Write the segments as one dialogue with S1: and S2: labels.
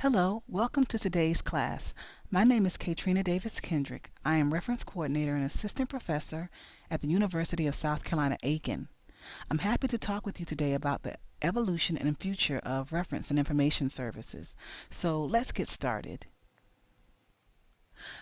S1: Hello, welcome to today's class. My name is Katrina Davis Kendrick. I am reference coordinator and assistant professor at the University of South Carolina, Aiken. I'm happy to talk with you today about the evolution and future of reference and information services. So let's get started.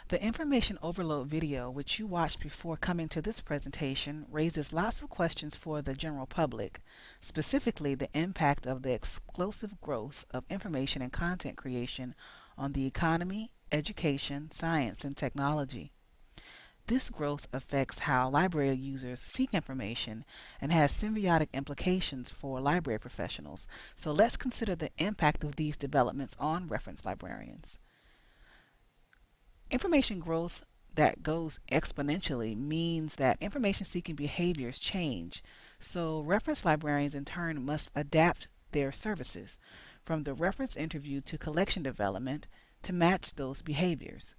S1: The information overload video, which you watched before coming to this presentation, raises lots of questions for the general public, specifically the impact of the explosive growth of information and content creation on the economy, education, science, and technology. This growth affects how library users seek information and has symbiotic implications for library professionals. So let's consider the impact of these developments on reference librarians. Information growth that goes exponentially means that information seeking behaviors change. So, reference librarians in turn must adapt their services from the reference interview to collection development to match those behaviors.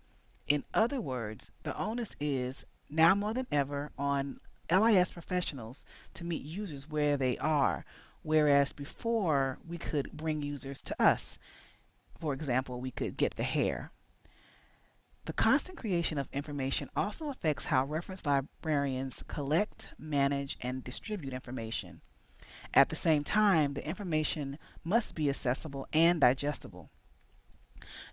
S1: In other words, the onus is now more than ever on LIS professionals to meet users where they are, whereas before we could bring users to us. For example, we could get the hair. The constant creation of information also affects how reference librarians collect, manage, and distribute information. At the same time, the information must be accessible and digestible.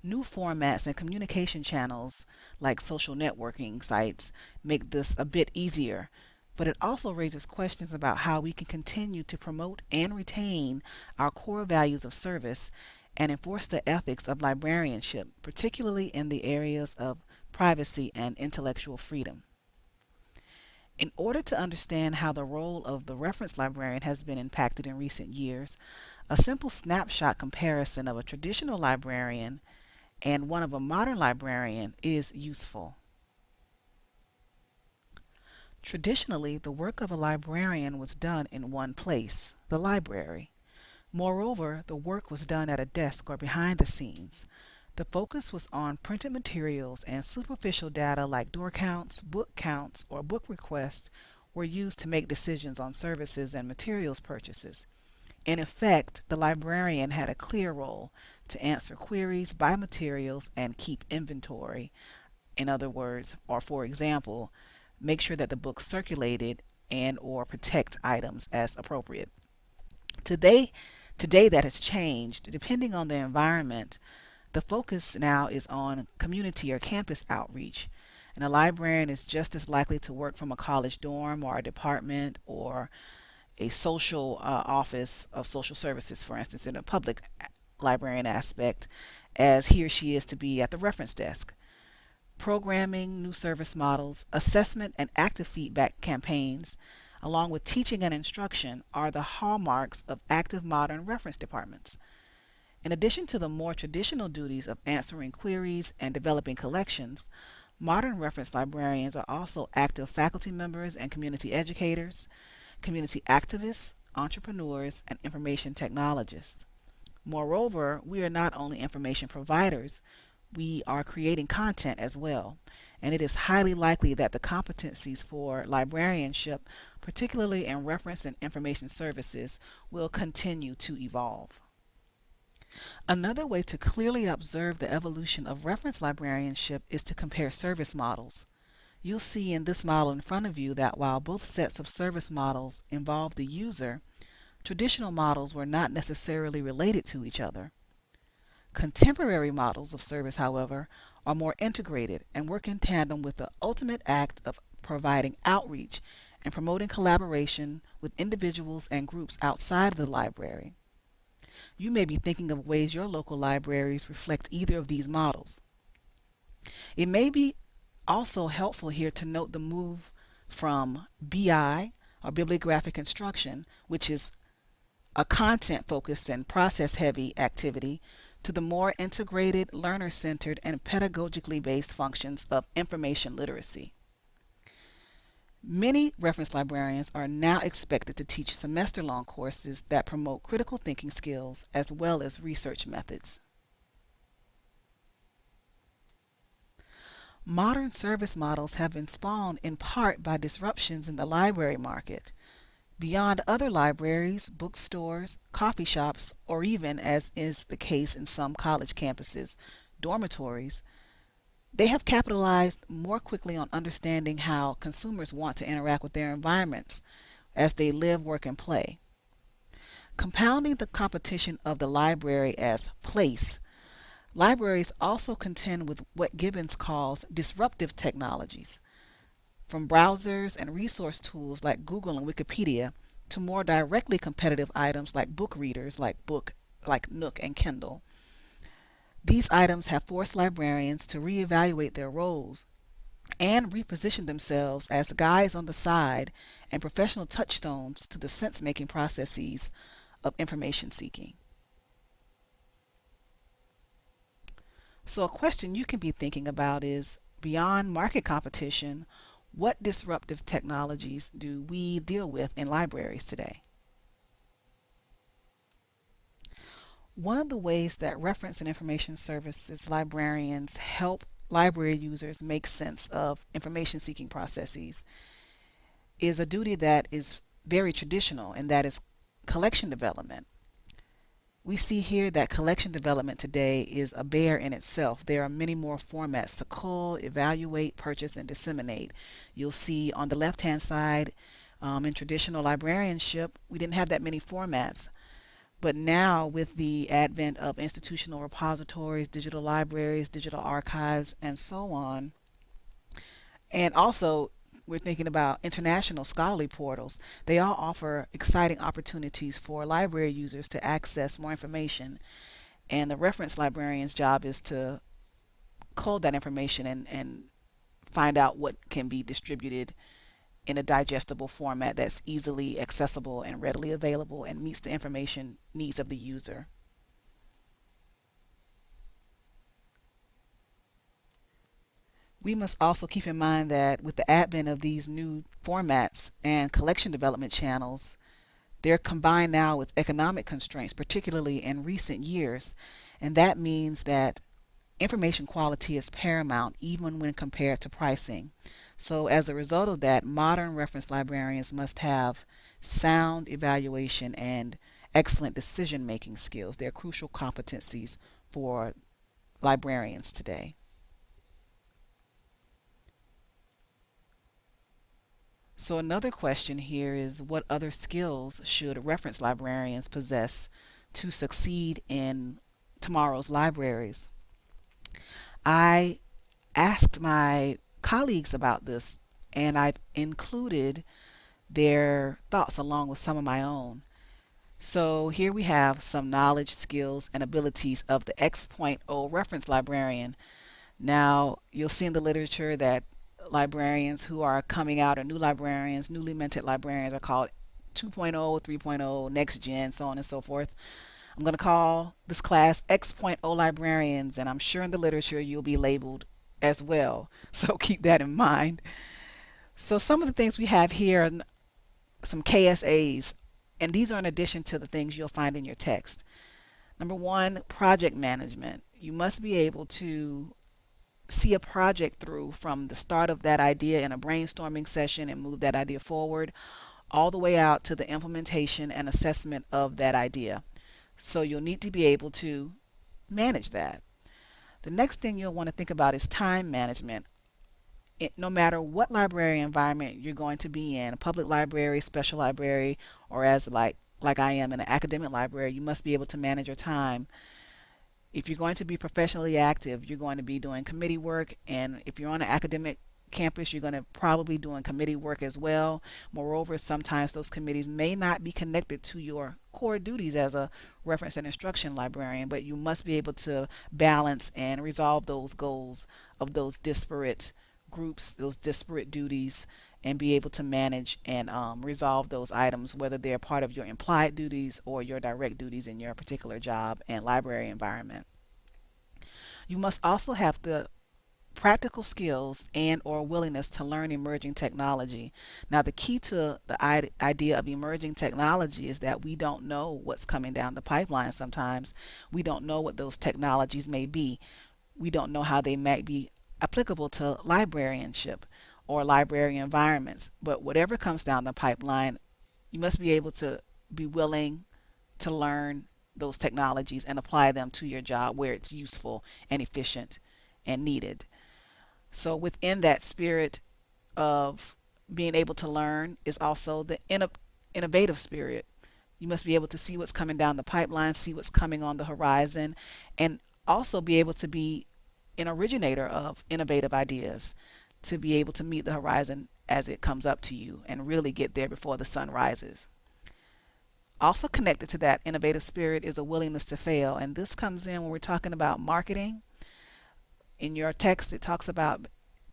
S1: New formats and communication channels like social networking sites make this a bit easier, but it also raises questions about how we can continue to promote and retain our core values of service and enforce the ethics of librarianship, particularly in the areas of privacy and intellectual freedom. In order to understand how the role of the reference librarian has been impacted in recent years, a simple snapshot comparison of a traditional librarian and one of a modern librarian is useful. Traditionally, the work of a librarian was done in one place, the library. Moreover, the work was done at a desk or behind the scenes. The focus was on printed materials, and superficial data like door counts, or book requests were used to make decisions on services and materials purchases. In effect, the librarian had a clear role to answer queries, buy materials, and keep inventory. In other words, or for example, make sure that the book circulated and or protect items as appropriate. Today, today that has changed. Depending on the environment, the focus now is on community or campus outreach. And a librarian is just as likely to work from a college dorm or a department or a social office of social services, for instance, in a public librarian aspect, as he or she is to be at the reference desk. Programming, new service models, assessment, and active feedback campaigns, along with teaching and instruction, are the hallmarks of active modern reference departments. In addition to the more traditional duties of answering queries and developing collections, modern reference librarians are also active faculty members and community educators, community activists, entrepreneurs, and information technologists. Moreover, we are not only information providers, we are creating content as well. And it is highly likely that the competencies for librarianship, particularly in reference and information services, will continue to evolve. Another way to clearly observe the evolution of reference librarianship is to compare service models. You'll see in this model in front of you that while both sets of service models involve the user, traditional models were not necessarily related to each other. Contemporary models of service, however, are more integrated and work in tandem with the ultimate act of providing outreach and promoting collaboration with individuals and groups outside of the library. You may be thinking of ways your local libraries reflect either of these models. It may be also helpful here to note the move from BI, or bibliographic instruction, which is a content focused and process heavy activity, to the more integrated, learner centered, and pedagogically based functions of information literacy. Many reference librarians are now expected to teach semester long courses that promote critical thinking skills as well as research methods. Modern service models have been spawned in part by disruptions in the library market. Beyond other libraries, bookstores, coffee shops, or even, as is the case in some college campuses, dormitories, they have capitalized more quickly on understanding how consumers want to interact with their environments as they live, work, and play. Compounding the competition of the library as place, libraries also contend with what Gibbons calls disruptive technologies, from browsers and resource tools like Google and Wikipedia to more directly competitive items like book readers like Nook and Kindle. These items have forced librarians to reevaluate their roles and reposition themselves as guides on the side and professional touchstones to the sense making processes of information seeking. So, a question you can be thinking about is, beyond market competition, what disruptive technologies do we deal with in libraries today? One of the ways that reference and information services librarians help library users make sense of information seeking processes is a duty that is very traditional, and that is collection development. We see here that collection development today is a bear in itself. There are many more formats to cull, evaluate, purchase, and disseminate. You'll see on the left hand side, in traditional librarianship, we didn't have that many formats. But now, with the advent of institutional repositories, digital libraries, digital archives, and so on, and also we're thinking about international scholarly portals, they all offer exciting opportunities for library users to access more information. And the reference librarian's job is to cull that information and find out what can be distributed in a digestible format that's easily accessible and readily available and meets the information needs of the user. We must also keep in mind that with the advent of these new formats and collection development channels, they're combined now with economic constraints, particularly in recent years, and that means that information quality is paramount even when compared to pricing. So, as a result of that, modern reference librarians must have sound evaluation and excellent decision making skills. They're crucial competencies for librarians today. So, another question here is, what other skills should reference librarians possess to succeed in tomorrow's libraries? I asked my colleagues about this, and I've included their thoughts along with some of my own. So here we have some knowledge, skills, and abilities of the X.0 reference librarian. Now, you'll see in the literature that librarians who are coming out, or new librarians, newly minted librarians, are called 2.0, 3.0, next gen, so on and so forth. I'm going to call this class X.0 librarians, and I'm sure in the literature you'll be labeled as well. So keep that in mind. So some of the things we have here are some KSAs, and these are in addition to the things you'll find in your text. Number one, project management. You must be able to see a project through from the start of that idea in a brainstorming session and move that idea forward all the way out to the implementation and assessment of that idea. So you'll need to be able to manage that. The next thing you'll want to think about is time management. No matter what library environment you're going to be in, a public library, special library, or as like I am in an academic library, you must be able to manage your time. If you're going to be professionally active, you're going to be doing committee work, and if you're on an academic campus, you're going to probably doing committee work as well. Moreover, sometimes those committees may not be connected to your core duties as a reference and instruction librarian, but you must be able to balance and resolve those goals of those disparate groups, those disparate duties, and be able to manage and resolve those items, whether they're part of your implied duties or your direct duties in your particular job and library environment. You must also have the practical skills and or willingness to learn emerging technology. Now, the key to the idea of emerging technology is that we don't know what's coming down the pipeline sometimes. We don't know what those technologies may be. We don't know how they might be applicable to librarianship or library environments. But whatever comes down the pipeline, You must be able to be willing to learn those technologies and apply them to your job where it's useful and efficient and needed. So within that spirit of being able to learn is also the innovative spirit. You must be able to see what's coming down the pipeline, see what's coming on the horizon, and also be able to be an originator of innovative ideas, to be able to meet the horizon as it comes up to you and really get there before the sun rises. Also connected to that innovative spirit is a willingness to fail. And this comes in when we're talking about marketing. In your text, it talks about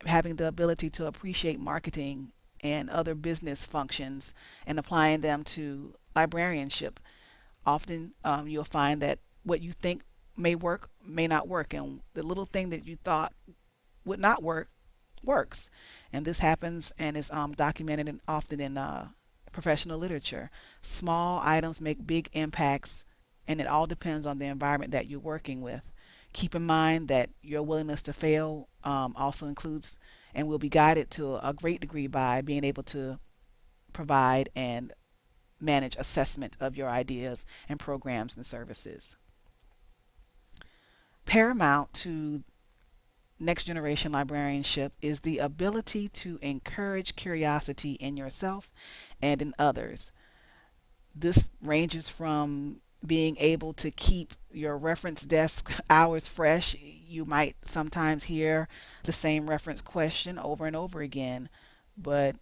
S1: having the ability to appreciate marketing and other business functions and applying them to librarianship. Often you'll find that what you think may work may not work, and the little thing that you thought would not work works. And this happens and is documented often in professional literature. Small items make big impacts, and it all depends on the environment that you're working with. Keep in mind that your willingness to fail also includes and will be guided to a great degree by being able to provide and manage assessment of your ideas and programs and services. Paramount to next generation librarianship is the ability to encourage curiosity in yourself and in others. This ranges from being able to keep your reference desk hours fresh. You might sometimes hear the same reference question over and over again, but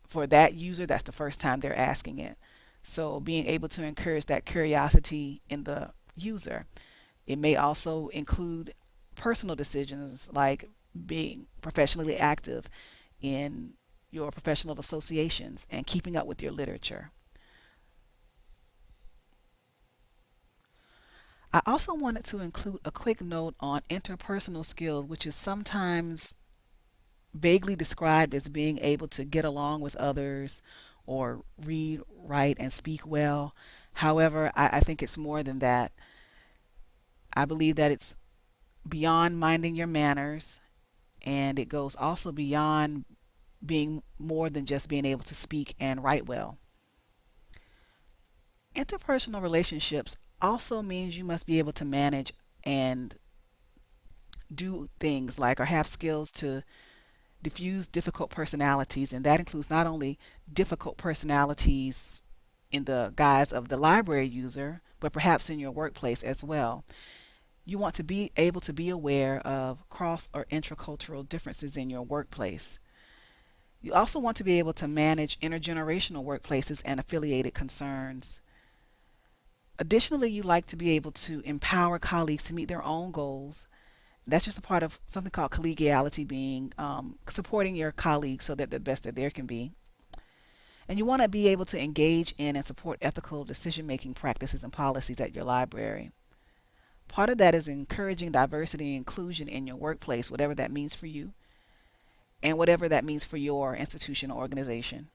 S1: for that user, that's the first time they're asking it. So being able to encourage that curiosity in the user. It may also include personal decisions like being professionally active in your professional associations and keeping up with your literature. I also wanted to include a quick note on interpersonal skills, which is sometimes vaguely described as being able to get along with others or read, write, and speak well. However, I think it's more than that. I believe that it's beyond minding your manners, and it goes also beyond being more than just being able to speak and write well. Interpersonal relationships also means you must be able to manage and do things like or have skills to diffuse difficult personalities, and that includes not only difficult personalities in the guise of the library user, but perhaps in your workplace as well. You want to be able to be aware of cross or intracultural differences in your workplace. You also want to be able to manage intergenerational workplaces and affiliated concerns. Additionally, you like to be able to empower colleagues to meet their own goals. That's just a part of something called collegiality, being supporting your colleagues so that the best that there can be. And you want to be able to engage in and support ethical decision making practices and policies at your library. Part of that is encouraging diversity and inclusion in your workplace, whatever that means for you and whatever that means for your institution or organization.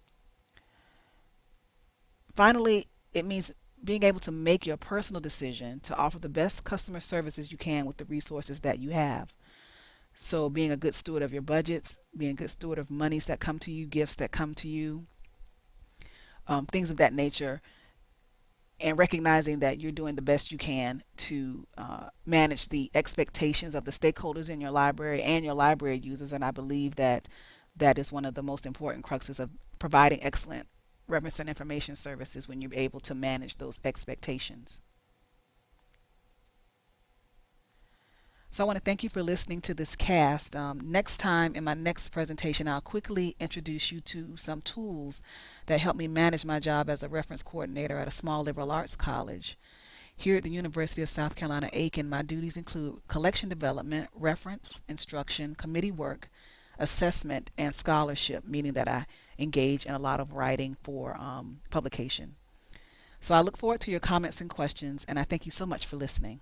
S1: Finally, it means being able to make your personal decision to offer the best customer services you can with the resources that you have. So, being a good steward of your budgets, being a good steward of monies that come to you, gifts that come to you, things of that nature, and recognizing that you're doing the best you can to manage the expectations of the stakeholders in your library and your library users. And I believe that that is one of the most important cruxes of providing excellent reference and information services when you're able to manage those expectations. So I want to thank you for listening to this cast. Next time in my next presentation, I'll quickly introduce you to some tools that help me manage my job as a reference coordinator at a small liberal arts college. Here at the University of South Carolina, Aiken, my duties include collection development, reference, instruction, committee work, assessment, and scholarship, meaning that I engage in a lot of writing for publication. So I look forward to your comments and questions, and I thank you so much for listening.